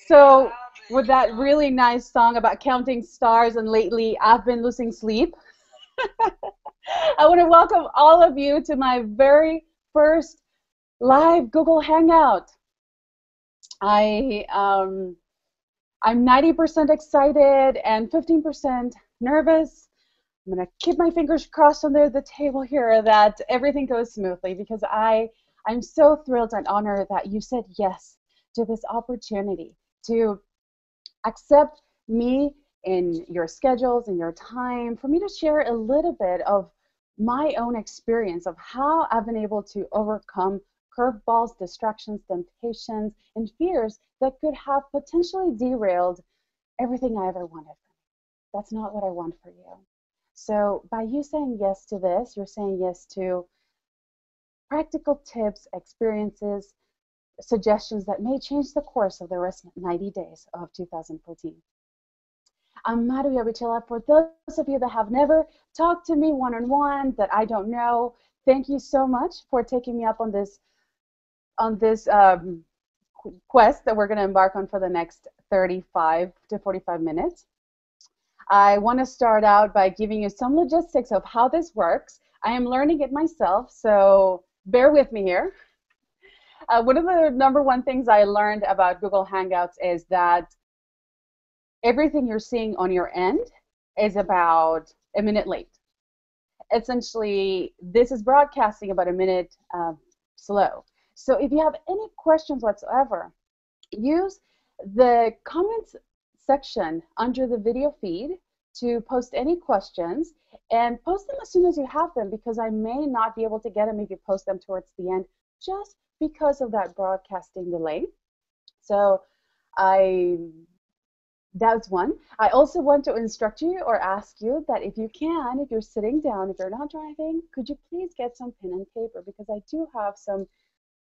So, with that really nice song about counting stars, and lately I've been losing sleep, I want to welcome all of you to my very first live Google Hangout. I I'm 90% excited and 15% nervous. I'm gonna keep my fingers crossed under the table here that everything goes smoothly, because I'm so thrilled and honored that you said yes to this opportunity to accept me in your schedules and your time for me to share a little bit of my own experience of how I've been able to overcome curveballs, distractions, temptations, and fears that could have potentially derailed everything I ever wanted. That's not what I want for you. So by you saying yes to this, you're saying yes to practical tips, experiences, suggestions that may change the course of the rest 90 days of 2014. I'm Maru Iabichela. For those of you that have never talked to me one-on-one, that I don't know, thank you so much for taking me up on this quest that we're going to embark on for the next 35 to 45 minutes. I want to start out by giving you some logistics of how this works. I am learning it myself, so bear with me here. One of the number one things I learned about Google Hangouts is that everything you're seeing on your end is about a minute late. Essentially, this is broadcasting about a minute slow. So if you have any questions whatsoever, use the comments section under the video feed to post any questions, and post them as soon as you have them, because I may not be able to get them if you post them towards the end, just because of that broadcasting delay. So that's one. I also want to instruct you or ask you that if you can, if you're sitting down, if you're not driving, could you please get some pen and paper, because I do have some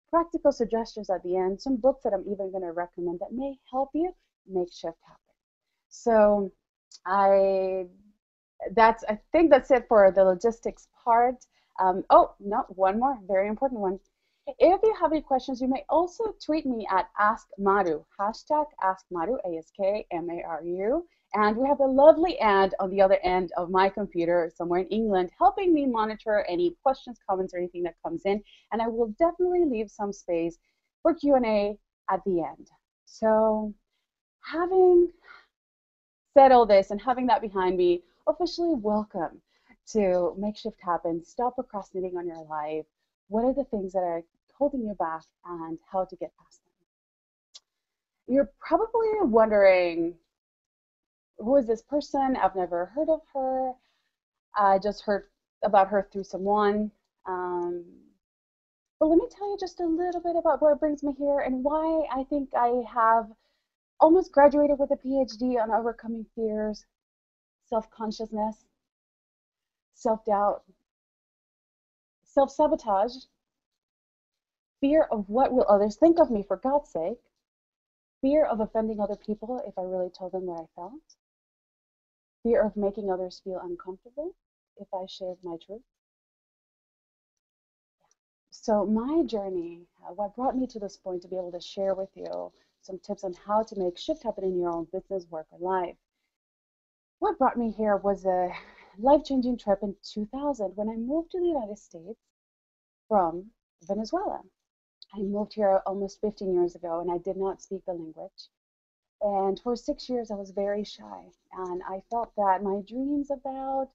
practical suggestions at the end, some books that I'm even going to recommend that may help you make shift happen. So I think that's it for the logistics part. Oh, no, one more very important one. If you have any questions, you may also tweet me at AskMaru, hashtag AskMaru, AskMaru. And we have a lovely ad on the other end of my computer somewhere in England helping me monitor any questions, comments, or anything that comes in. And I will definitely leave some space for Q&A at the end. So having said all this and having that behind me, officially welcome to Make Shift Happen. Stop procrastinating on your life. What are the things that are holding you back and how to get past them? You're probably wondering, who is this person? I've never heard of her. I just heard about her through someone. But let me tell you just a little bit about what brings me here and why I think I have almost graduated with a PhD on overcoming fears, self-consciousness, self-doubt, self-sabotage, fear of what will others think of me, for God's sake, fear of offending other people if I really told them what I felt, fear of making others feel uncomfortable if I shared my truth. So my journey, what brought me to this point to be able to share with you some tips on how to make shift happen in your own business, work, or life. What brought me here was a life-changing trip in 2000 when I moved to the United States from Venezuela. I moved here almost 15 years ago, and I did not speak the language. And for 6 years, I was very shy. And I felt that my dreams about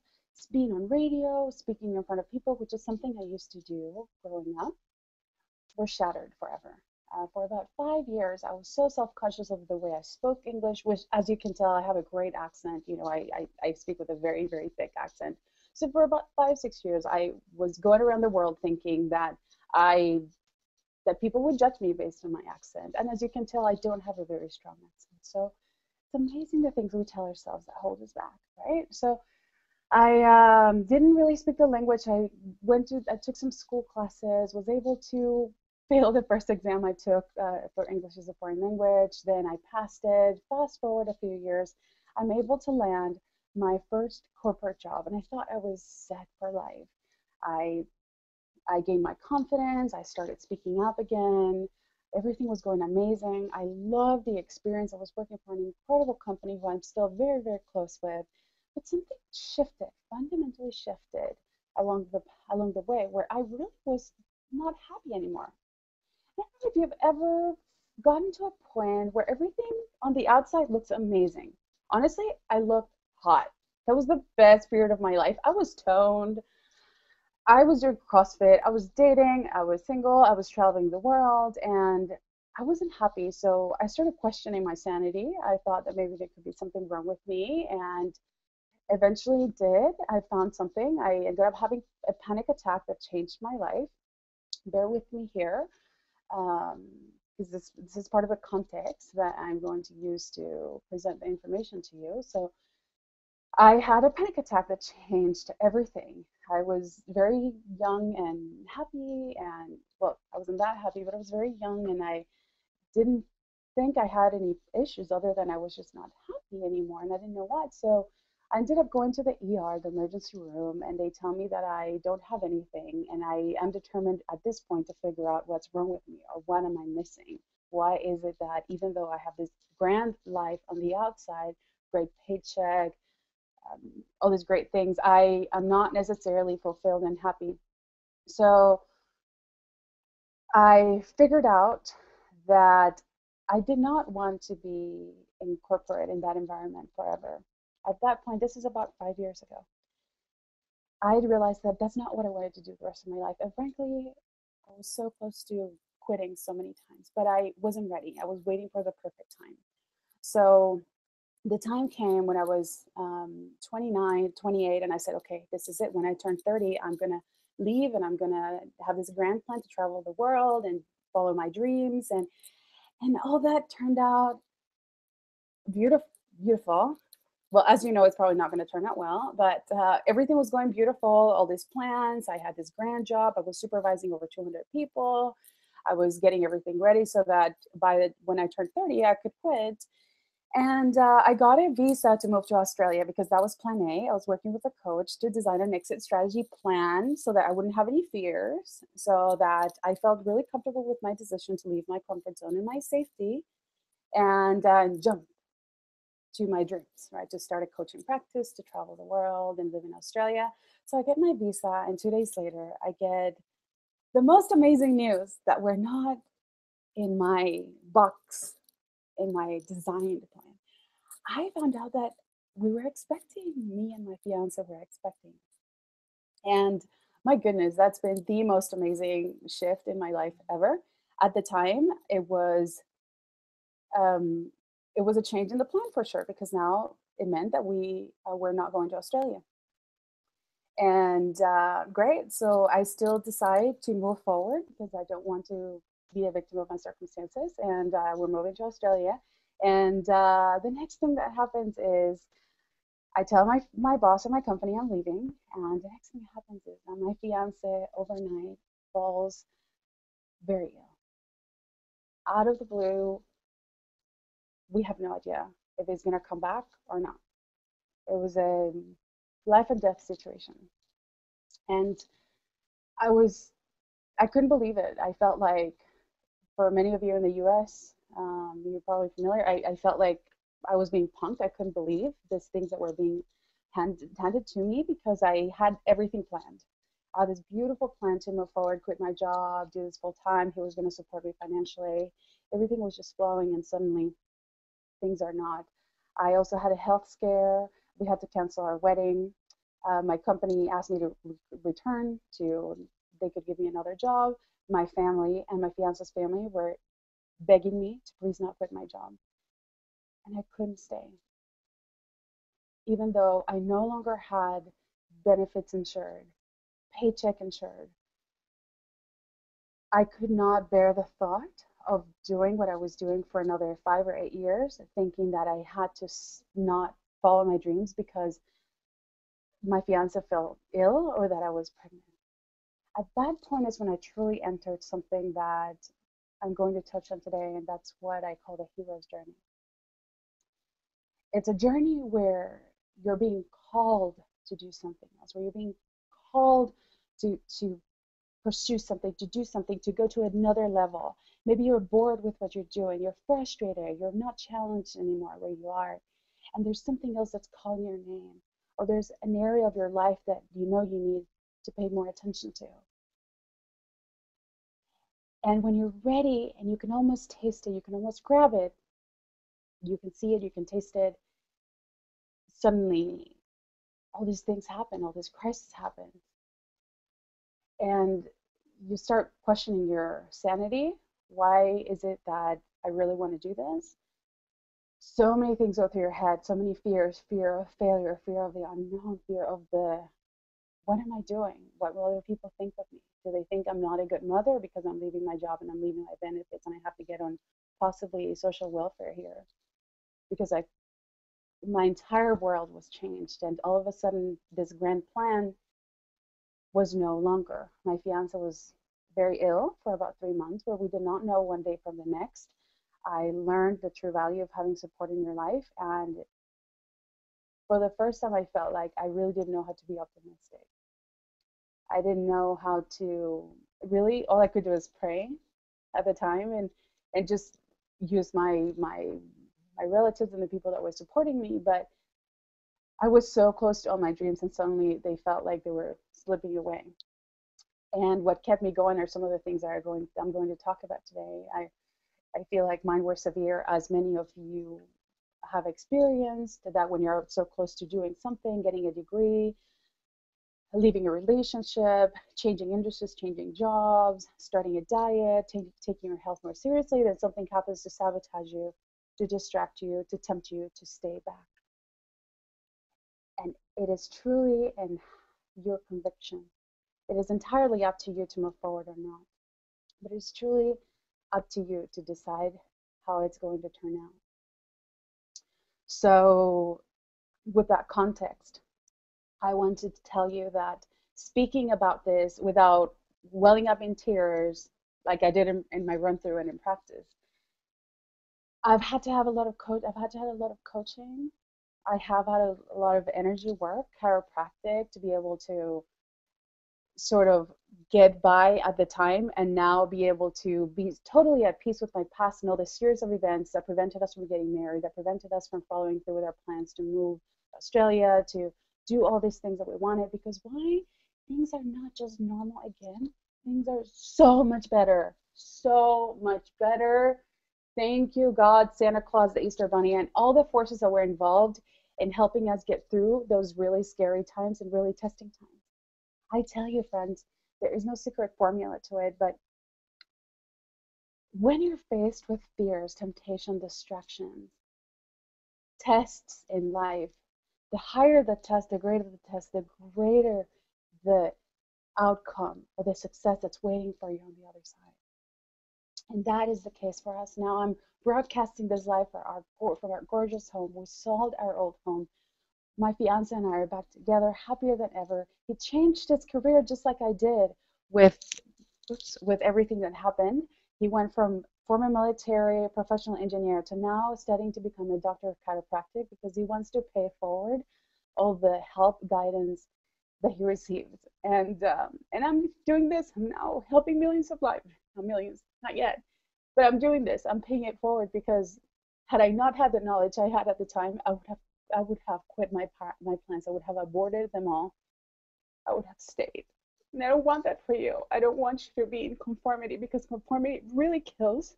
being on radio, speaking in front of people, which is something I used to do growing up, were shattered forever. For about 5 years, I was so self-conscious of the way I spoke English, which, as you can tell, I have a great accent. You know, I speak with a very, very thick accent. So for about 5, 6 years, I was going around the world thinking that people would judge me based on my accent. And as you can tell, I don't have a very strong accent. So it's amazing the things we tell ourselves that hold us back, right? So I didn't really speak the language. I took some school classes, was able to fail the first exam I took for English as a foreign language. Then I passed it. Fast forward a few years, I'm able to land my first corporate job, and I thought I was set for life. I I gained my confidence. I started speaking up again. Everything was going amazing. I loved the experience. I was working for an incredible company who I'm still very, very close with. But something shifted, fundamentally shifted along the along the way where I really was not happy anymore. I don't know if you've ever gotten to a point where everything on the outside looks amazing. Honestly, I looked hot. That was the best period of my life. I was toned. I was doing CrossFit. I was dating. I was single. I was traveling the world, and I wasn't happy. So I started questioning my sanity. I thought that maybe there could be something wrong with me, and eventually did. I found something. I ended up having a panic attack that changed my life. Bear with me here, because this is part of the context that I'm going to use to present the information to you. So I had a panic attack that changed everything. I was very young and happy, and well, I wasn't that happy, but I was very young, and I didn't think I had any issues other than I was just not happy anymore, and I didn't know what. So I ended up going to the ER, the emergency room, and they tell me that I don't have anything, and I am determined at this point to figure out what's wrong with me or what am I missing. Why is it that even though I have this grand life on the outside, great paycheck, all these great things, I am not necessarily fulfilled and happy. So I figured out that I did not want to be incorporated in that environment forever. At that point, this is about 5 years ago, I realized that that's not what I wanted to do the rest of my life. And frankly, I was so close to quitting so many times, but I wasn't ready. I was waiting for the perfect time. So the time came when I was 29, 28, and I said, okay, this is it. When I turn 30, I'm going to leave and I'm going to have this grand plan to travel the world and follow my dreams. And all that turned out beautiful, beautiful. Well, as you know, it's probably not going to turn out well, but everything was going beautiful. All these plans. I had this grand job. I was supervising over 200 people. I was getting everything ready so that when I turned 30, I could quit. And I got a visa to move to Australia because that was plan A. I was working with a coach to design an exit strategy plan so that I wouldn't have any fears, so that I felt really comfortable with my decision to leave my comfort zone and my safety and jump to my dreams, right? To start a coaching practice, to travel the world and live in Australia. So I get my visa, and 2 days later, I get the most amazing news that we're not in my box, in my designed plan. I found out that we were expecting, me and my fiance were expecting. And my goodness, that's been the most amazing shift in my life ever. At the time, um, it was a change in the plan for sure because now it meant that we were not going to Australia. And great, so I still decide to move forward because I don't want to be a victim of my circumstances. And we're moving to Australia. And the next thing that happens is I tell my boss at my company I'm leaving. And the next thing that happens is my fiance overnight falls very ill. Out of the blue, we have no idea if he's going to come back or not. It was a life and death situation. And I was, I couldn't believe it. I felt like, for many of you in the US, you're probably familiar, I felt like I was being punked. I couldn't believe these things that were being handed to me because I had everything planned. I had this beautiful plan to move forward, quit my job, do this full time. He was going to support me financially. Everything was just flowing, and suddenly things are not. I also had a health scare. We had to cancel our wedding. My company asked me to return to, they could give me another job. My family and my fiance's family were begging me to please not quit my job. And I couldn't stay. Even though I no longer had benefits insured, paycheck insured, I could not bear the thought of doing what I was doing for another 5 or 8 years, thinking that I had to not follow my dreams because my fiance fell ill or that I was pregnant. At that point is when I truly entered something that I'm going to touch on today, and that's what I call the hero's journey. It's a journey where you're being called to do something else, where you're being called to pursue something, to do something, to go to another level. Maybe you're bored with what you're doing, you're frustrated, you're not challenged anymore where you are, and there's something else that's calling your name, or there's an area of your life that you know you need to pay more attention to. And when you're ready and you can almost taste it, you can almost grab it, you can see it, you can taste it, suddenly all these things happen, all this crisis happens. And you start questioning your sanity. Why is it that I really want to do this? So many things go through your head, so many fears, fear of failure, fear of the unknown, fear of what am I doing? What will other people think of me? Do they think I'm not a good mother because I'm leaving my job and I'm leaving my benefits and I have to get on possibly social welfare here? Because my entire world was changed, and all of a sudden this grand plan was no longer. My fiance was very ill for about 3 months, where we did not know one day from the next. I learned the true value of having support in your life, and for the first time I felt like I really didn't know how to be optimistic. I didn't know how to really, all I could do was pray at the time, and just use my relatives and the people that were supporting me. But I was so close to all my dreams, and suddenly they felt like they were slipping away. And what kept me going are some of the things that I'm going to talk about today. I feel like mine were severe, as many of you have experienced, that when you're so close to doing something, getting a degree, leaving a relationship, changing industries, changing jobs, starting a diet, taking your health more seriously, then something happens to sabotage you, to distract you, to tempt you to stay back. And it is truly in your conviction. It is entirely up to you to move forward or not. But it's truly up to you to decide how it's going to turn out. So, with that context, I wanted to tell you that speaking about this without welling up in tears, like I did in my run through and in practice, I've had to have a lot of coaching. I have had a lot of energy work, chiropractic, to be able to sort of get by at the time, and now be able to be totally at peace with my past and all the series of events that prevented us from getting married, that prevented us from following through with our plans to move to Australia, to do all these things that we wanted. Because why? Things are not just normal again. Things are so much better. So much better. Thank you, God, Santa Claus, the Easter Bunny, and all the forces that were involved in helping us get through those really scary times and really testing times. I tell you, friends, there is no secret formula to it, but when you're faced with fears, temptation, distractions, tests in life, the higher the test, the greater the test, the greater the outcome or the success that's waiting for you on the other side. And that is the case for us. Now I'm broadcasting this live from our gorgeous home. We sold our old home. My fiance and I are back together, happier than ever. He changed his career just like I did with everything that happened. He went from former military professional engineer to now studying to become a doctor of chiropractic, because he wants to pay forward all the help, guidance that he received. And I'm doing this. I'm now helping millions of lives. Not millions, not yet, but I'm doing this. I'm paying it forward, because had I not had the knowledge I had at the time, I would have quit my plans. I would have aborted them all. I would have stayed. And I don't want that for you. I don't want you to be in conformity, because conformity really kills.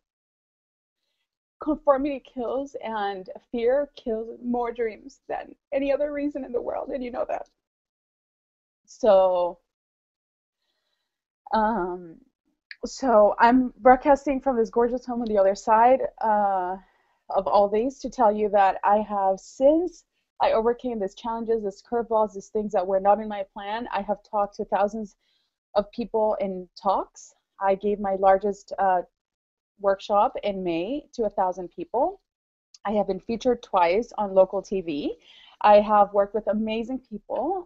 Conformity kills, and fear kills more dreams than any other reason in the world, and you know that. So, um, so I'm broadcasting from this gorgeous home on the other side of all these, to tell you that I have, since I overcame these challenges, these curveballs, these things that were not in my plan, I have talked to thousands of people in talks. I gave my largest workshop in May to 1,000 people. I have been featured twice on local TV. I have worked with amazing people.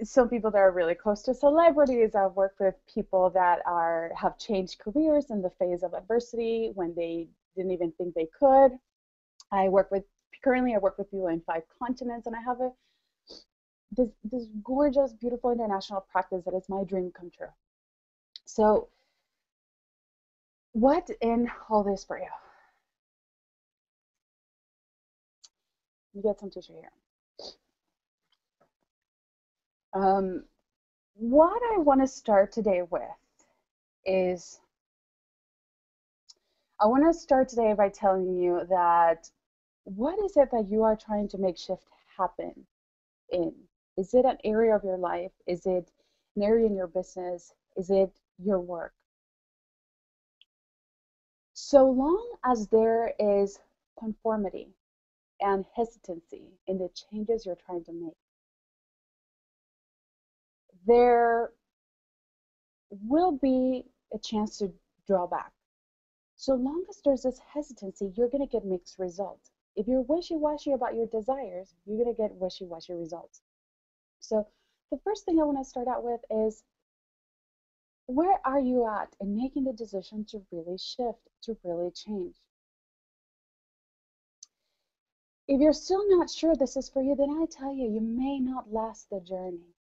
Some people that are really close to celebrities. I've worked with people that have changed careers in the phase of adversity when they didn't even think they could. Currently I work with people in 5 continents, and I have this gorgeous, beautiful international practice that is my dream come true. So, what in all this for you? You get some tissue here. What I want to start today with is I want to start today by telling you that what is it that you are trying to make shift happen in? Is it an area of your life? Is it an area in your business? Is it your work? So long as there is conformity and hesitancy in the changes you're trying to make, there will be a chance to draw back. So long as there's this hesitancy, you're going to get mixed results. If you're wishy-washy about your desires, you're going to get wishy-washy results. So the first thing I want to start out with is, where are you at in making the decision to really shift, to really change? If you're still not sure this is for you, then I tell you, you may not last the journey.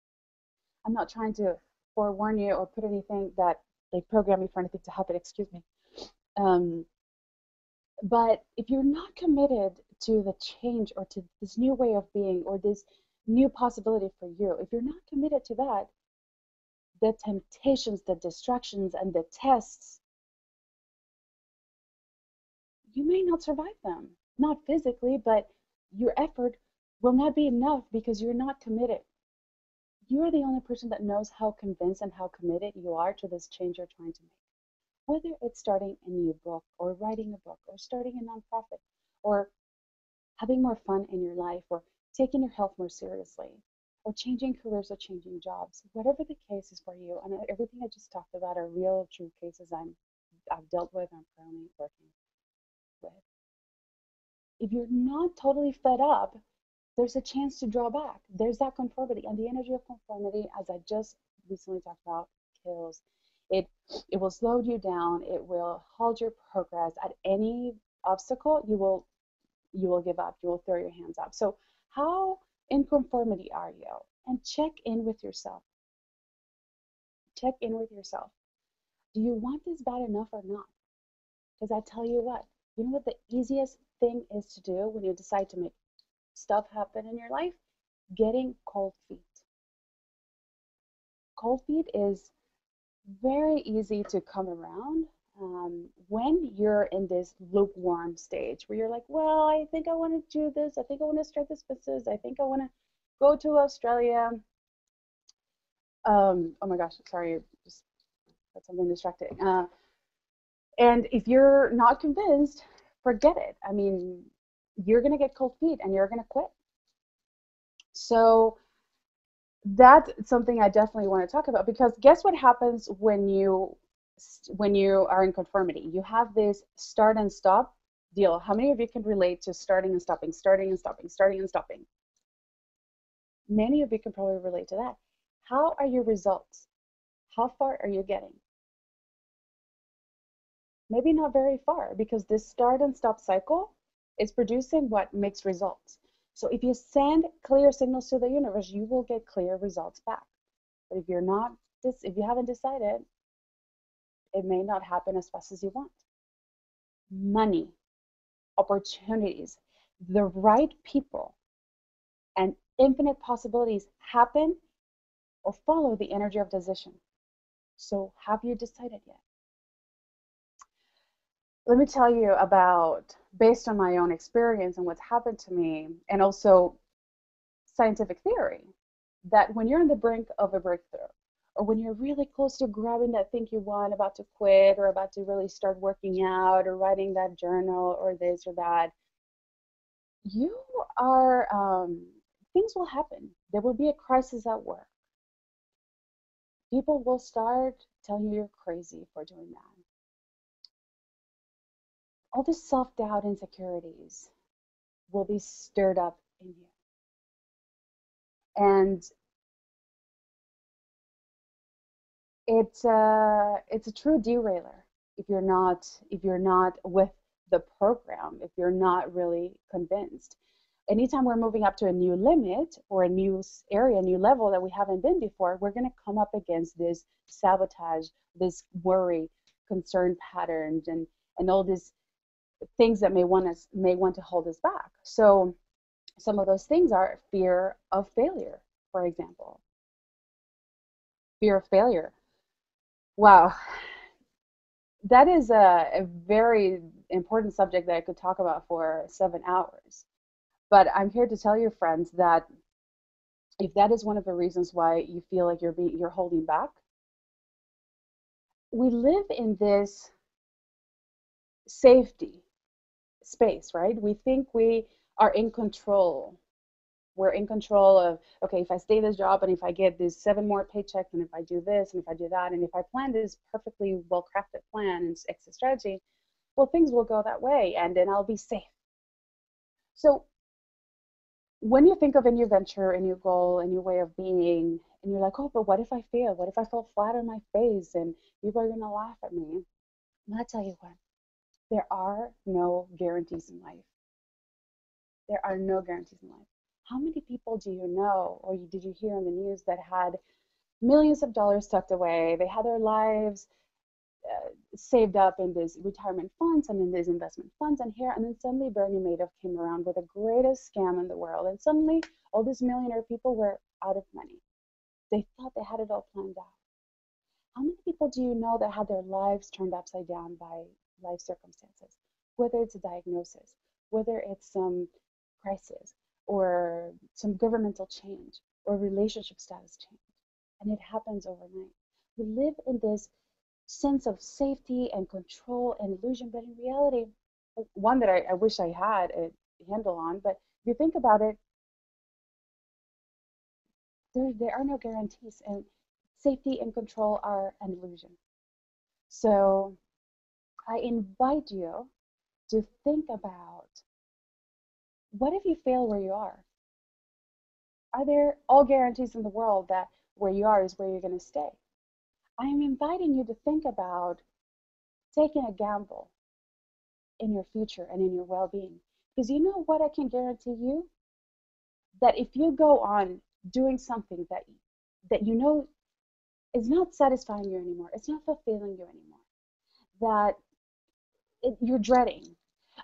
I'm not trying to forewarn you or put anything that they program you for anything to happen, excuse me. But if you're not committed to the change or to this new way of being or this new possibility for you, if you're not committed to that, the temptations, the distractions, and the tests, you may not survive them. Not physically, but your effort will not be enough because you're not committed. You're the only person that knows how convinced and how committed you are to this change you're trying to make. Whether it's starting a new book or writing a book or starting a nonprofit or having more fun in your life or taking your health more seriously or changing careers or changing jobs, whatever the case is for you, and everything I just talked about are real, true cases I've dealt with and I'm currently working with. If you're not totally fed up, there's a chance to draw back. There's that conformity, and the energy of conformity, as I just recently talked about, kills. It will slow you down. It will halt your progress. At any obstacle, you will give up. You will throw your hands up. So how in conformity are you? And check in with yourself. Check in with yourself. Do you want this bad enough or not? Because I tell you what, you know what the easiest thing is to do when you decide to make stuff happen in your life? Getting cold feet. Cold feet is very easy to come around when you're in this lukewarm stage where you're like, well, I think I want to do this. I think I want to start this business. I think I want to go to Australia. Oh my gosh, sorry, just got something distracting. And if you're not convinced, forget it. I mean, you're going to get cold feet and you're going to quit. So that's something I definitely want to talk about, because guess what happens when you are in conformity? You have this start and stop deal. How many of you can relate to starting and stopping, starting and stopping, starting and stopping? Many of you can probably relate to that. How are your results? How far are you getting? Maybe not very far, because this start and stop cycle is producing what makes results. So if you send clear signals to the universe, you will get clear results back. But if you're not, if you haven't decided, it may not happen as fast as you want. Money, opportunities, the right people, and infinite possibilities happen or follow the energy of decision. So have you decided yet? Let me tell you about, based on my own experience and what's happened to me, and also scientific theory, that when you're on the brink of a breakthrough, or when you're really close to grabbing that thing you want, about to quit, or about to really start working out, or writing that journal, or this or that, you are, things will happen. There will be a crisis at work. People will start telling you you're crazy for doing that. All the self-doubt, insecurities will be stirred up in you. And it's a true derailer if you're not with the program, if you're not really convinced. anytime we're moving up to a new limit or a new area, a new level that we haven't been before, we're going to come up against this sabotage, this worry, concern patterns, and all these things that may want to hold us back. So some of those things are fear of failure, for example. Fear of failure. Wow, that is a very important subject that I could talk about for 7 hours. But I'm here to tell you, friends, that if that is one of the reasons why you feel like you're holding back, we live in this safety space, right? We think we are in control. We're in control of, okay, if I stay this job and if I get these 7 more paychecks and if I do this and if I do that and if I plan this perfectly well-crafted plan and exit strategy, well, things will go that way and then I'll be safe. So when you think of a new venture, a new goal, a new way of being, and you're like, oh, but what if I fail? What if I fall flat on my face and people are going to laugh at me? I'm going to tell you what, there are no guarantees in life. There are no guarantees in life. How many people do you know or did you hear on the news that had millions of dollars tucked away? They had their lives saved up in these retirement funds and in these investment funds and here, and then suddenly Bernie Madoff came around with the greatest scam in the world, and suddenly all these millionaire people were out of money. They thought they had it all planned out. How many people do you know that had their lives turned upside down by life circumstances? Whether it's a diagnosis, whether it's some crisis, or some governmental change, or relationship status change, and it happens overnight. We live in this sense of safety and control and illusion, but in reality, one that I wish I had a handle on, but if you think about it, there are no guarantees, and safety and control are an illusion. So I invite you to think about, what if you fail where you are? Are there all guarantees in the world that where you are is where you're going to stay? I am inviting you to think about taking a gamble in your future and in your well-being. Because you know what I can guarantee you? That if you go on doing something that you know is not satisfying you anymore, it's not fulfilling you anymore, that you're dreading.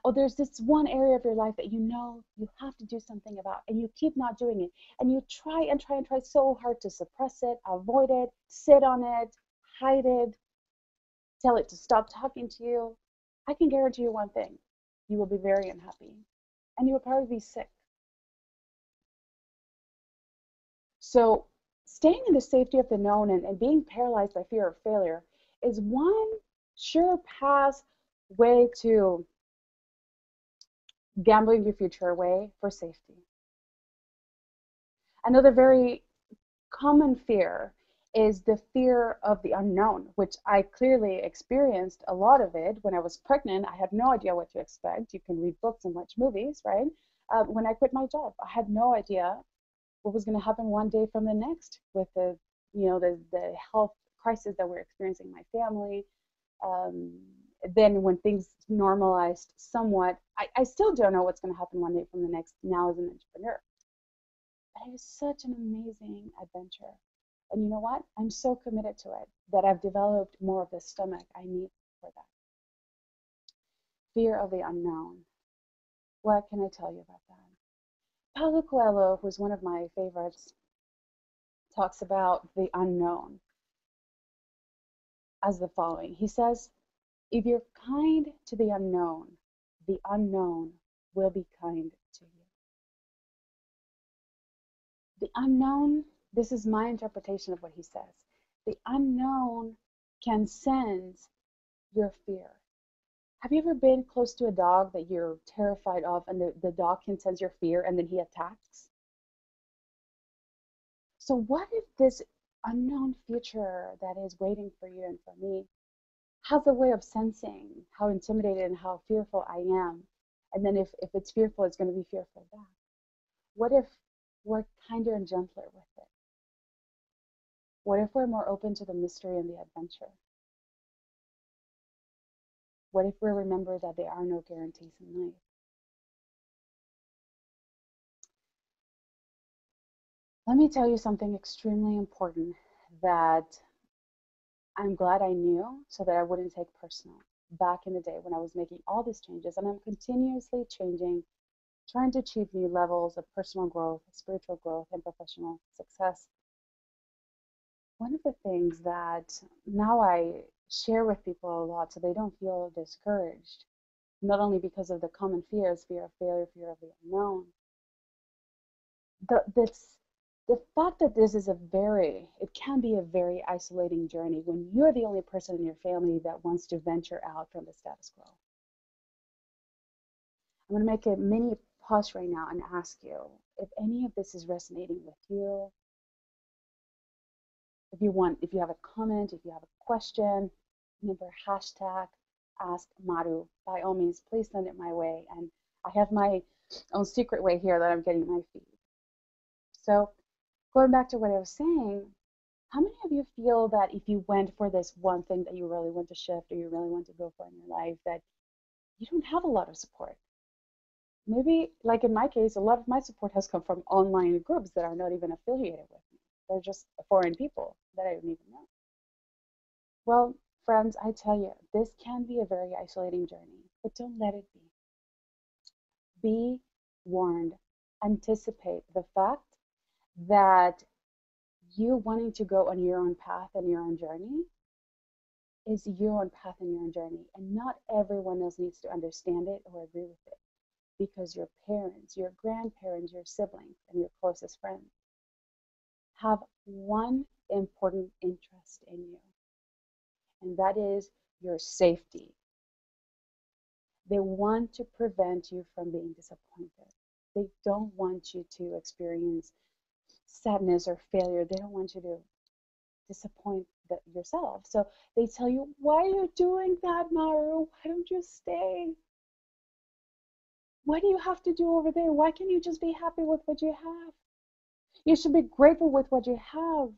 Oh, there's this one area of your life that you know you have to do something about, and you keep not doing it. And you try and try and try so hard to suppress it, avoid it, sit on it, hide it, tell it to stop talking to you. I can guarantee you one thing. You will be very unhappy, and you will probably be sick. So staying in the safety of the known and being paralyzed by fear of failure is one sure path way to gambling your future away for safety. Another very common fear is the fear of the unknown, which I clearly experienced a lot of it when I was pregnant. I had no idea what to expect. You can read books and watch movies, right? When I quit my job, I had no idea what was going to happen one day from the next with the health crisis that we're experiencing in my family. Then when things normalized somewhat, I still don't know what's going to happen one day from the next now as an entrepreneur. But it was such an amazing adventure. And you know what? I'm so committed to it that I've developed more of the stomach I need for that. Fear of the unknown. What can I tell you about that? Paulo Coelho, who's one of my favorites, talks about the unknown as the following. He says, if you're kind to the unknown will be kind to you. The unknown, this is my interpretation of what he says. The unknown can sense your fear. Have you ever been close to a dog that you're terrified of and the dog can sense your fear and then he attacks? So what if this unknown future that is waiting for you and for me has a way of sensing how intimidated and how fearful I am? And then if it's fearful, it's going to be fearful back. What if we're kinder and gentler with it? What if we're more open to the mystery and the adventure? What if we remember that there are no guarantees in life? Let me tell you something extremely important that I'm glad I knew so that I wouldn't take personal back in the day when I was making all these changes, and I'm continuously changing, trying to achieve new levels of personal growth, spiritual growth, and professional success. One of the things that now I share with people a lot so they don't feel discouraged, not only because of the common fears, fear of failure, fear of the unknown, this the fact that this is it can be a very isolating journey when you're the only person in your family that wants to venture out from the status quo. I'm going to make a mini pause right now and ask you if any of this is resonating with you. If you have a comment, if you have a question, remember hashtag ask Maru. By all means, please send it my way. And I have my own secret way here that I'm getting my feed. So going back to what I was saying, how many of you feel that if you went for this one thing that you really want to shift or you really want to go for in your life, that you don't have a lot of support? Maybe, like in my case, a lot of my support has come from online groups that are not even affiliated with me. They're just foreign people that I don't even know. Well, friends, I tell you, this can be a very isolating journey, but don't let it be. Be warned. Anticipate the fact that you wanting to go on your own path and your own journey is your own path and your own journey, and not everyone else needs to understand it or agree with it, because your parents, your grandparents, your siblings, and your closest friends have one important interest in you, and that is your safety. They want to prevent you from being disappointed. They don't want you to experience sadness or failure. They don't want you to disappoint yourself. So they tell you, why are you doing that, Maru? Why don't you stay? What do you have to do over there? Why can't you just be happy with what you have? You should be grateful with what you have.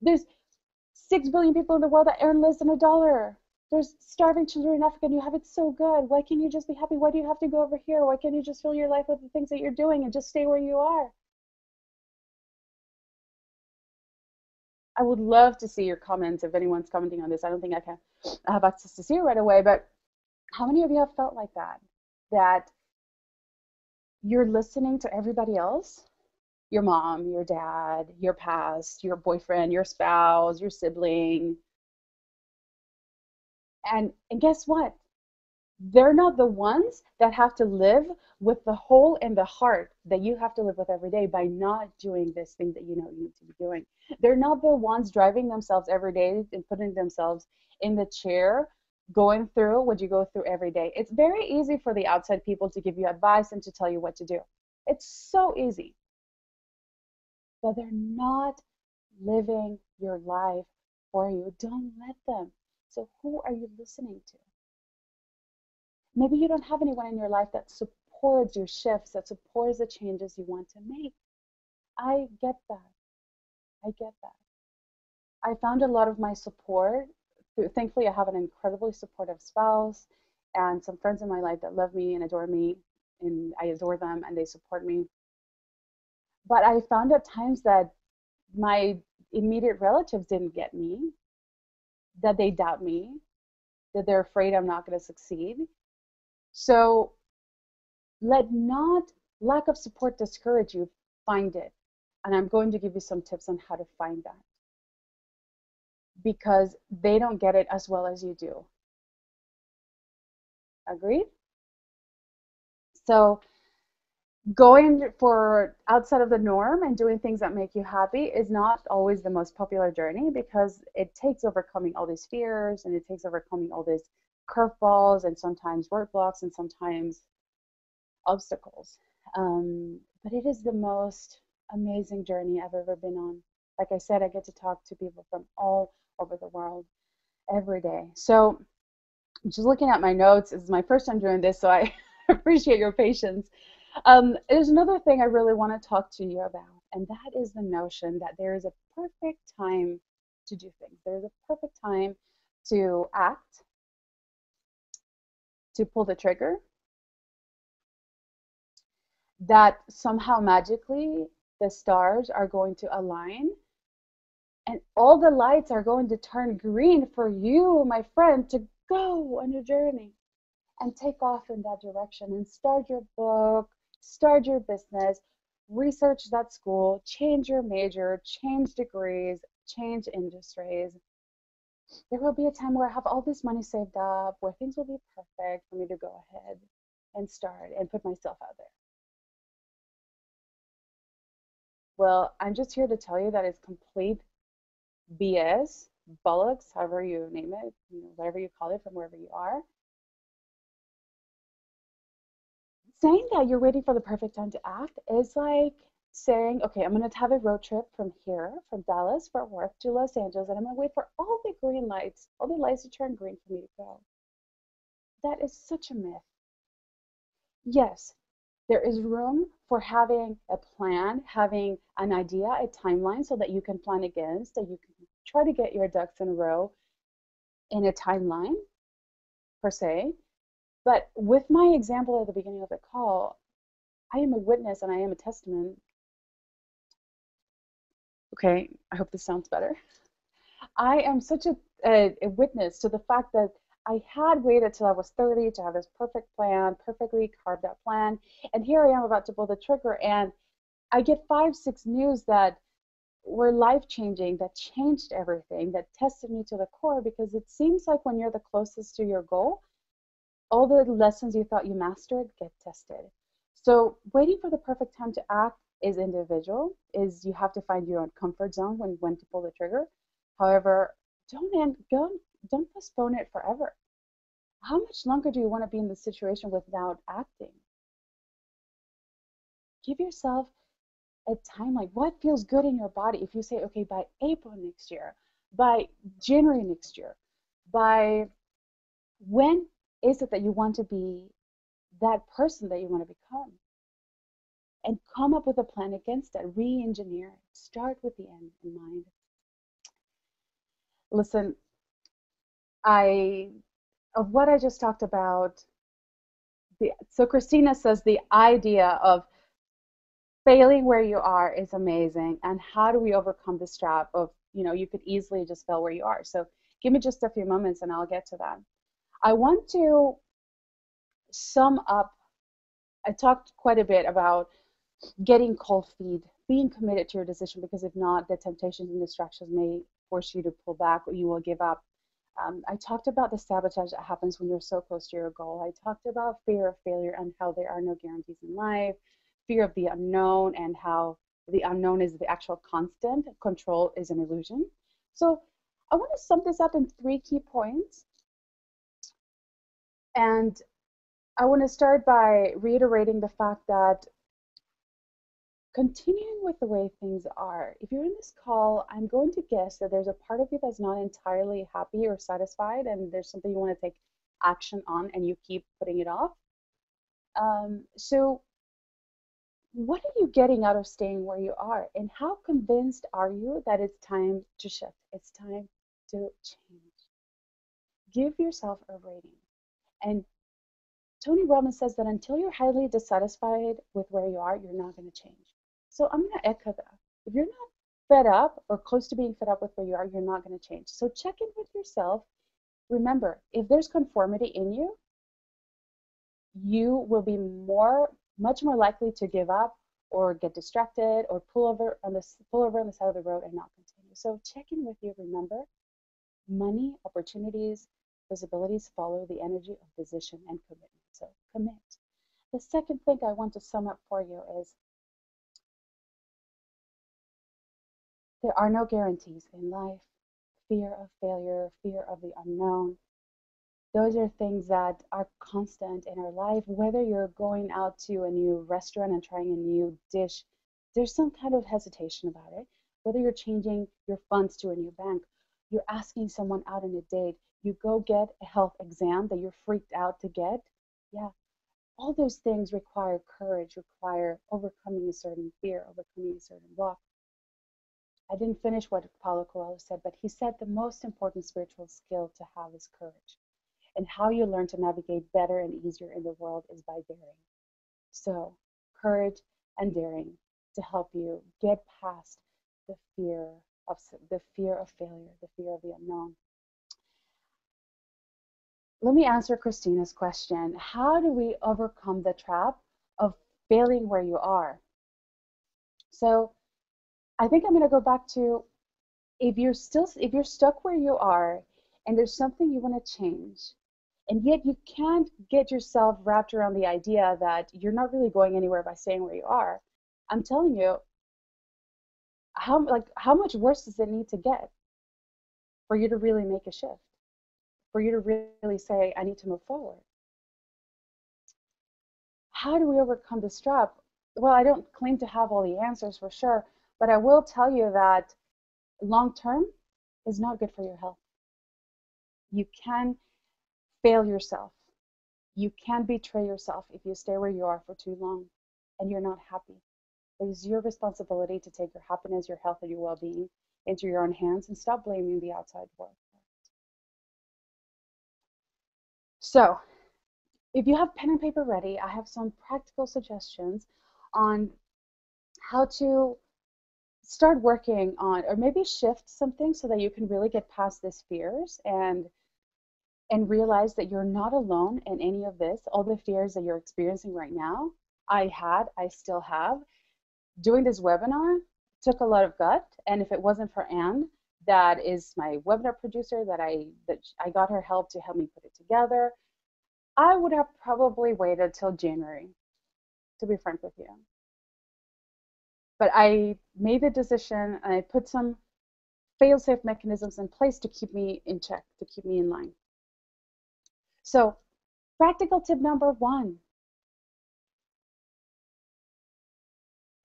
There's 6 billion people in the world that earn less than $1. There's starving children in Africa and you have it so good. Why can't you just be happy? Why do you have to go over here? Why can't you just fill your life with the things that you're doing and just stay where you are? I would love to see your comments if anyone's commenting on this. I don't think I have access to see it right away, but how many of you have felt like that? That you're listening to everybody else? Your mom, your dad, your past, your boyfriend, your spouse, your sibling. And guess what? They're not the ones that have to live with the hole in the heart that you have to live with every day by not doing this thing that you know you need to be doing. They're not the ones driving themselves every day and putting themselves in the chair going through what you go through every day. It's very easy for the outside people to give you advice and to tell you what to do. It's so easy. But they're not living your life for you. Don't let them. So who are you listening to? Maybe you don't have anyone in your life that supports your shifts, that supports the changes you want to make. I get that. I get that. I found a lot of my support. Thankfully, I have an incredibly supportive spouse and some friends in my life that love me and adore me, and I adore them and they support me. But I found at times that my immediate relatives didn't get me, that they doubt me, that they're afraid I'm not going to succeed. So let not lack of support discourage you. Find it. And I'm going to give you some tips on how to find that, because they don't get it as well as you do. Agreed? So going for outside of the norm and doing things that make you happy is not always the most popular journey, because it takes overcoming all these fears and it takes overcoming all these curveballs and sometimes roadblocks and sometimes obstacles. But it is the most amazing journey I've ever been on. Like I said, I get to talk to people from all over the world every day. So just looking at my notes, this is my first time doing this, so I appreciate your patience. There's another thing I really want to talk to you about, and that is the notion that there is a perfect time to do things. There's a perfect time to act, to pull the trigger, that somehow magically the stars are going to align and all the lights are going to turn green for you, my friend, to go on your journey and take off in that direction and start your book, start your business, research that school, change your major, change degrees, change industries. There will be a time where I have all this money saved up, where things will be perfect for me to go ahead and start and put myself out there. Well, I'm just here to tell you that it's complete BS, bollocks, however you name it, whatever you call it from wherever you are. Saying that you're waiting for the perfect time to act is like saying, okay, I'm going to have a road trip from here, from Dallas, Fort Worth to Los Angeles, and I'm going to wait for all the green lights, all the lights to turn green for me to go. That is such a myth. Yes, there is room for having a plan, having an idea, a timeline so that you can plan against, that you can try to get your ducks in a row in a timeline per se. But with my example at the beginning of the call, I am a witness and I am a testament. Okay, I hope this sounds better. I am such a witness to the fact that I had waited till I was 30 to have this perfect plan, perfectly carved out plan. And here I am about to pull the trigger, and I get 5, 6 news that were life changing, that changed everything, that tested me to the core. Because it seems like when you're the closest to your goal, all the lessons you thought you mastered get tested. So waiting for the perfect time to act is individual, is you have to find your own comfort zone when to pull the trigger. However, don't postpone it forever. How much longer do you want to be in this situation without acting? Give yourself a timeline. What feels good in your body? If you say, okay, by April next year, by January next year, by when is it that you want to be that person that you want to become? And come up with a plan against it. Re-engineer it. Start with the end in mind. Listen, of what I just talked about, so Christina says the idea of failing where you are is amazing. And how do we overcome this trap of, you could easily just fail where you are. So give me just a few moments and I'll get to that. I want to sum up. I talked quite a bit about getting cold feet, being committed to your decision, because if not, the temptations and distractions may force you to pull back or you will give up. I talked about the sabotage that happens when you're so close to your goal. I talked about fear of failure and how there are no guarantees in life, fear of the unknown and how the unknown is the actual constant, control is an illusion. So I want to sum this up in 3 key points. And I want to start by reiterating the fact that continuing with the way things are, if you're in this call, I'm going to guess that there's a part of you that's not entirely happy or satisfied, and there's something you want to take action on and you keep putting it off. So what are you getting out of staying where you are? And how convinced are you that it's time to shift? It's time to change. Give yourself a rating. And Tony Robbins says that until you're highly dissatisfied with where you are, you're not going to change. So I'm going to echo that. If you're not fed up or close to being fed up with where you are, you're not going to change. So check in with yourself. Remember, if there's conformity in you, you will be much more likely to give up or get distracted or pull over on the side of the road and not continue. So check in with you. Remember, money, opportunities, visibilities follow the energy of decision and commitment. So commit. The second thing I want to sum up for you is there are no guarantees in life. Fear of failure, fear of the unknown. Those are things that are constant in our life. Whether you're going out to a new restaurant and trying a new dish, there's some kind of hesitation about it. Whether you're changing your funds to a new bank, you're asking someone out on a date, you go get a health exam that you're freaked out to get. Yeah, all those things require courage, require overcoming a certain fear, overcoming a certain block. I didn't finish what Paulo Coelho said, but he said the most important spiritual skill to have is courage. And how you learn to navigate better and easier in the world is by daring. So, courage and daring. to help you get past the fear the fear of failure, the fear of the unknown. Let me answer Christina's question. How do we overcome the trap of failing where you are? So I think I'm going to go back to, if you're stuck where you are and there's something you want to change, and yet you can't get yourself wrapped around the idea that you're not really going anywhere by staying where you are, I'm telling you, how much worse does it need to get for you to really make a shift, for you to really say, I need to move forward? How do we overcome this trap? Well, I don't claim to have all the answers for sure, but I will tell you that long term is not good for your health. You can fail yourself. You can betray yourself if you stay where you are for too long and you're not happy. It is your responsibility to take your happiness, your health, and your well-being into your own hands and stop blaming the outside world. So, if you have pen and paper ready, I have some practical suggestions on how to start working on, or maybe shift something so that you can really get past these fears and realize that you're not alone in any of this. All the fears that you're experiencing right now, I still have. Doing this webinar took a lot of gut, and if it wasn't for Anne, that is my webinar producer, that I got her help to help me put it together, I would have probably waited till January, to be frank with you. But I made the decision, and I put some fail-safe mechanisms in place to keep me in check, to keep me in line. So, practical tip number 1.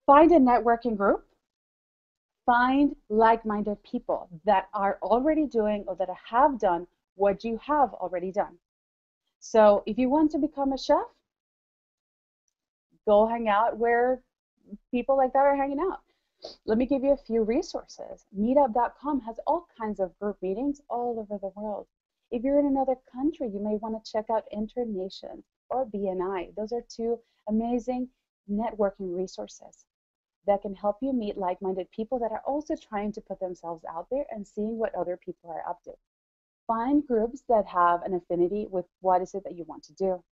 Find a networking group. Find like-minded people that are already doing or that have done what you have already done. So if you want to become a chef, go hang out where people like that are hanging out. Let me give you a few resources. Meetup.com has all kinds of group meetings all over the world. If you're in another country, you may want to check out Internation or BNI. Those are 2 amazing networking resources that can help you meet like-minded people that are also trying to put themselves out there and seeing what other people are up to. Find groups that have an affinity with what is it that you want to do.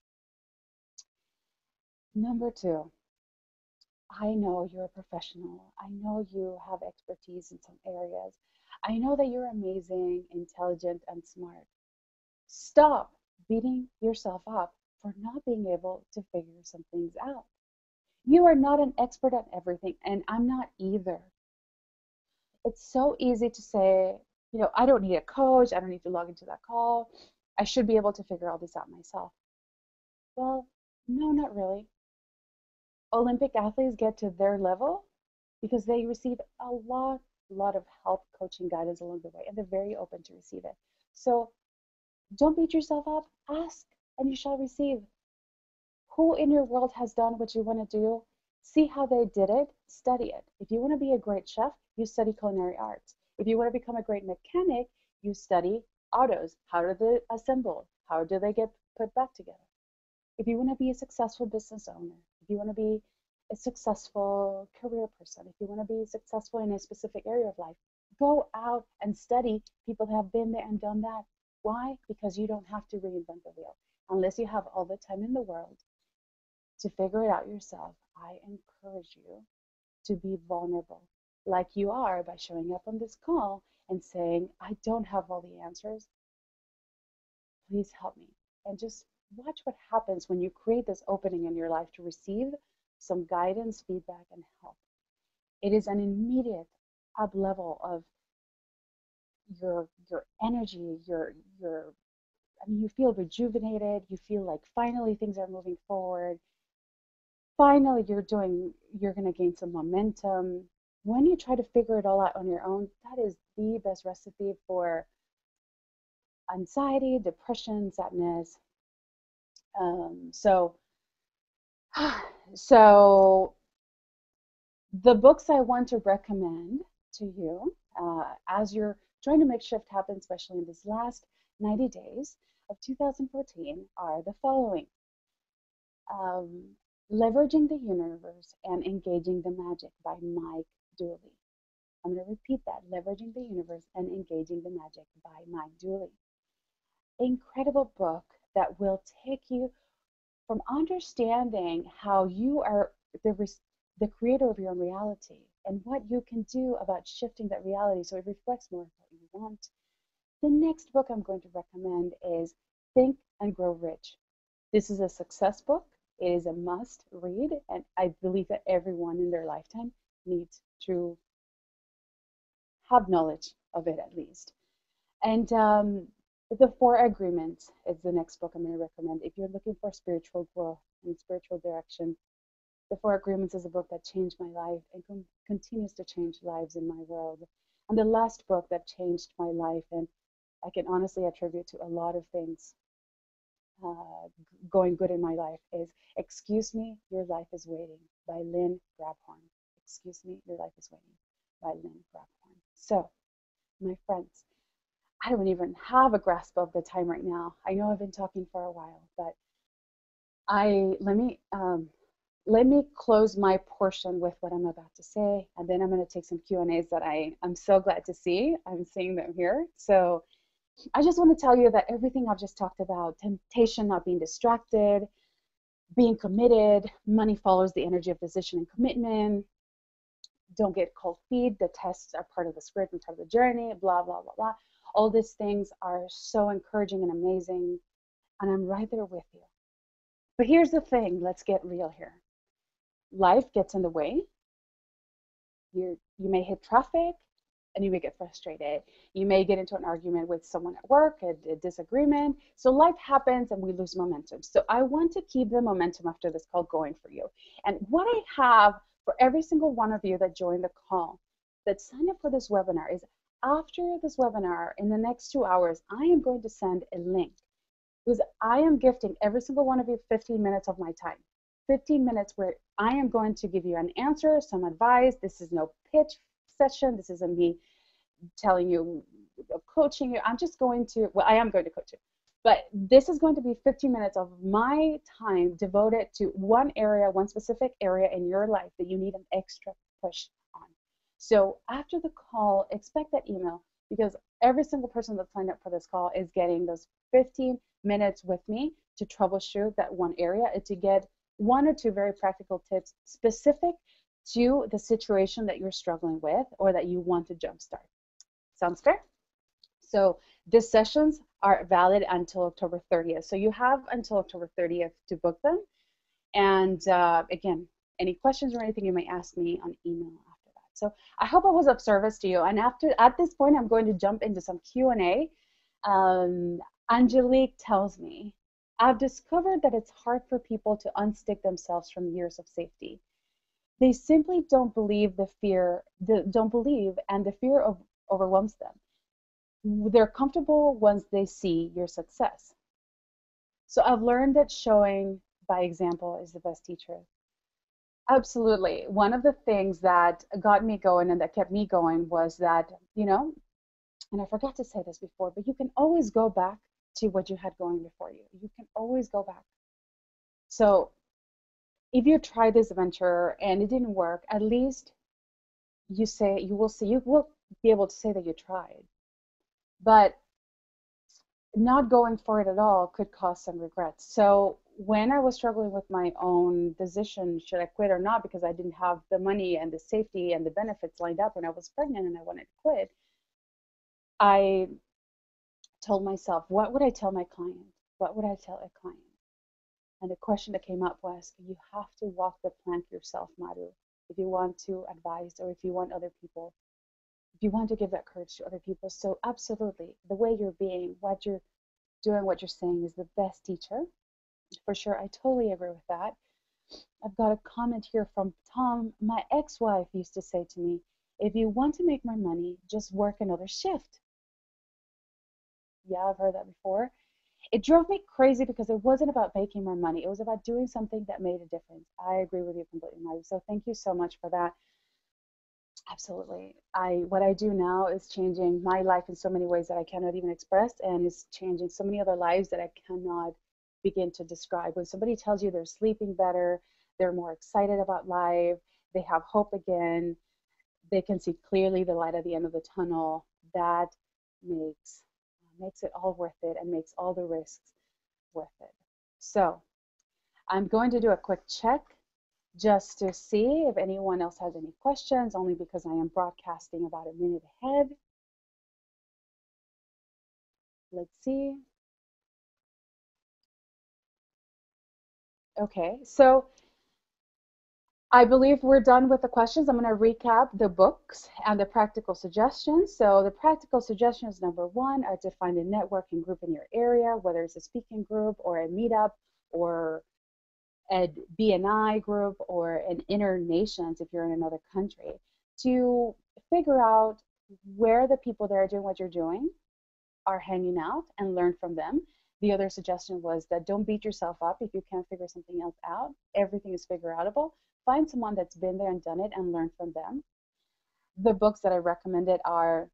Number 2, I know you're a professional. I know you have expertise in some areas. I know that you're amazing, intelligent, and smart. Stop beating yourself up for not being able to figure some things out. You are not an expert at everything, and I'm not either. It's so easy to say, I don't need a coach. I don't need to log into that call. I should be able to figure all this out myself. Well, no, not really. Olympic athletes get to their level because they receive a lot of help, coaching, guidance along the way, and they're very open to receive it. So don't beat yourself up. Ask, and you shall receive. Who in your world has done what you want to do? See how they did it, study it. If you want to be a great chef, you study culinary arts. If you want to become a great mechanic, you study autos. How do they assemble? How do they get put back together? If you want to be a successful business owner, if you want to be a successful career person, if you want to be successful in a specific area of life, go out and study people that have been there and done that. Why? Because you don't have to reinvent the wheel. Unless you have all the time in the world to figure it out yourself, I encourage you to be vulnerable, like you are by showing up on this call and saying, I don't have all the answers. Please help me. And just watch what happens when you create this opening in your life to receive some guidance, feedback, and help. It is an immediate up level of your energy, you feel rejuvenated, you feel like finally things are moving forward. Finally, you're going to gain some momentum. When you try to figure it all out on your own, that is the best recipe for anxiety, depression, sadness. So the books I want to recommend to you as you're trying to make shift happen, especially in this last 90 days of 2014, are the following. Leveraging the Universe and Engaging the Magic by Mike Dooley. I'm going to repeat that. Leveraging the Universe and Engaging the Magic by Mike Dooley. Incredible book that will take you from understanding how you are the creator of your own reality and what you can do about shifting that reality so it reflects more of what you want. The next book I'm going to recommend is Think and Grow Rich. This is a success book. It is a must read, and I believe that everyone in their lifetime needs to have knowledge of it at least. And The Four Agreements is the next book I'm going to recommend. If you're looking for spiritual growth and spiritual direction, The Four Agreements is a book that changed my life and continues to change lives in my world. And the last book that changed my life, and I can honestly attribute to a lot of things going good in my life, is Excuse Me, Your Life is Waiting by Lynn Grabhorn. Excuse Me, Your Life is Waiting by Lynn Grabhorn. So, my friends, I don't even have a grasp of the time right now. I know I've been talking for a while, but let me close my portion with what I'm about to say, and then I'm going to take some Q&As that I'm so glad to see. I'm seeing them here. So I just want to tell you that everything I've just talked about, temptation, not being distracted, being committed, money follows the energy of decision and commitment, don't get cold feet, the tests are part of the script and part of the journey, blah, blah, blah, blah. All these things are so encouraging and amazing, and I'm right there with you. But here's the thing, let's get real here. Life gets in the way. You may hit traffic, and you may get frustrated. You may get into an argument with someone at work, a disagreement. So life happens and we lose momentum. So I want to keep the momentum after this call going for you. And what I have for every single one of you that joined the call, that signed up for this webinar, is after this webinar, in the next 2 hours, I am going to send a link, because I am gifting every single one of you 15 minutes of my time. 15 minutes where I am going to give you an answer, some advice. This is no pitch session. This isn't me telling you, coaching you. I'm just going to, well, I am going to coach you, but this is going to be 15 minutes of my time devoted to one area, one specific area in your life that you need an extra push on. So after the call, expect that email, because every single person that signed up for this call is getting those 15 minutes with me to troubleshoot that one area and to get 1 or 2 very practical tips specific to the situation that you're struggling with or that you want to jumpstart. Sounds fair? So these sessions are valid until October 30th. So you have until October 30th to book them. And again, any questions or anything you may ask me on email after that. So I hope I was of service to you. And at this point, I'm going to jump into some Q&A. Angelique tells me, I've discovered that it's hard for people to unstick themselves from years of safety. They simply don't believe and the fear overwhelms them. They're comfortable once they see your success. So I've learned that showing by example is the best teacher. Absolutely. One of the things that got me going and that kept me going was that, and I forgot to say this before, but you can always go back to what you had going before you. You can always go back. So if you try this venture and it didn't work, at least you will be able to say that you tried. But not going for it at all could cause some regrets. So when I was struggling with my own decision, should I quit or not, because I didn't have the money and the safety and the benefits lined up when I was pregnant and I wanted to quit, I told myself, what would I tell my client? What would I tell a client? And the question that came up was, you have to walk the plank yourself, Maru, if you want to advise or if you want other people, if you want to give that courage to other people. So absolutely, the way you're being, what you're doing, what you're saying is the best teacher. For sure, I totally agree with that. I've got a comment here from Tom. My ex-wife used to say to me, if you want to make more money, just work another shift. Yeah, I've heard that before. It drove me crazy because it wasn't about making more money. It was about doing something that made a difference. I agree with you completely, Maru. So thank you so much for that. Absolutely. What I do now is changing my life in so many ways that I cannot even express, and is changing so many other lives that I cannot begin to describe. When somebody tells you they're sleeping better, they're more excited about life, they have hope again, they can see clearly the light at the end of the tunnel. That makes makes it all worth it and makes all the risks worth it. So I'm going to do a quick check just to see if anyone else has any questions, only because I am broadcasting about a minute ahead. Let's see. Okay, so I believe we're done with the questions. I'm going to recap the books and the practical suggestions. So the practical suggestions, number one, are to find a networking group in your area, whether it's a speaking group or a meetup or a BNI group or an internations if you're in another country, to figure out where the people that are doing what you're doing are hanging out and learn from them. The other suggestion was that don't beat yourself up if you can't figure something else out. Everything is figure outable. Find someone that's been there and done it and learn from them. The books that I recommended are,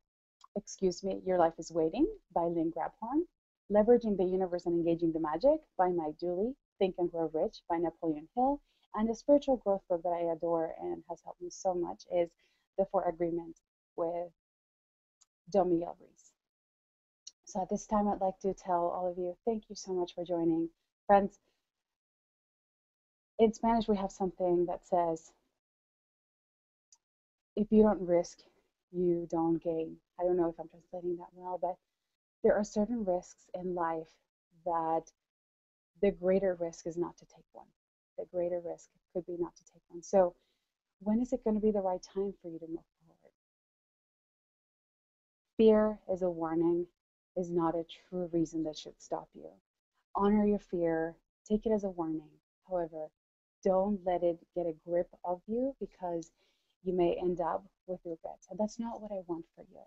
excuse me, Your Life is Waiting by Lynn Grabhorn, Leveraging the Universe and Engaging the Magic by Mike Dooley, Think and Grow Rich by Napoleon Hill, and the spiritual growth book that I adore and has helped me so much is The Four Agreements with Don Miguel Ruiz. So at this time, I'd like to tell all of you, thank you so much for joining. Friends, in Spanish, we have something that says, if you don't risk, you don't gain. I don't know if I'm translating that well, but there are certain risks in life that the greater risk is not to take one. The greater risk could be not to take one. So when is it going to be the right time for you to move forward? Fear is a warning, is not a true reason that should stop you. Honor your fear, take it as a warning. However, don't let it get a grip of you because you may end up with regrets. And that's not what I want for you.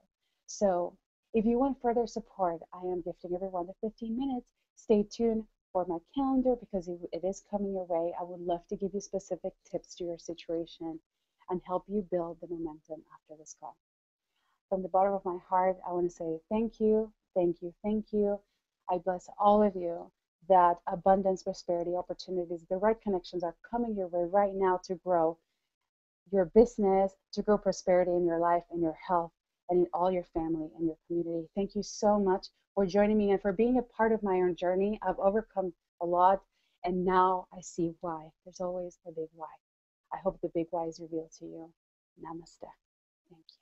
So if you want further support, I am gifting everyone the 15 minutes. Stay tuned for my calendar because it is coming your way. I would love to give you specific tips to your situation and help you build the momentum after this call. From the bottom of my heart, I want to say thank you, thank you, thank you. I bless all of you that abundance, prosperity, opportunities, the right connections are coming your way right now to grow your business, to grow prosperity in your life and your health and in all your family and your community. Thank you so much for joining me and for being a part of my own journey. I've overcome a lot and now I see why. There's always a big why. I hope the big why is revealed to you. Namaste. Thank you.